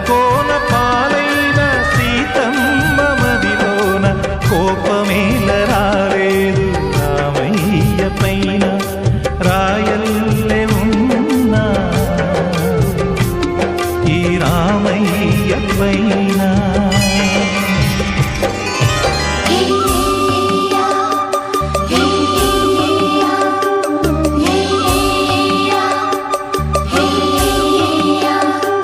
కోన పాలైన సీతమ్మ మదిలోన కోపమేల రాలేదు రామయ్య పైన రాయల్లే ఉన్నా ఈ రామయ్య పైన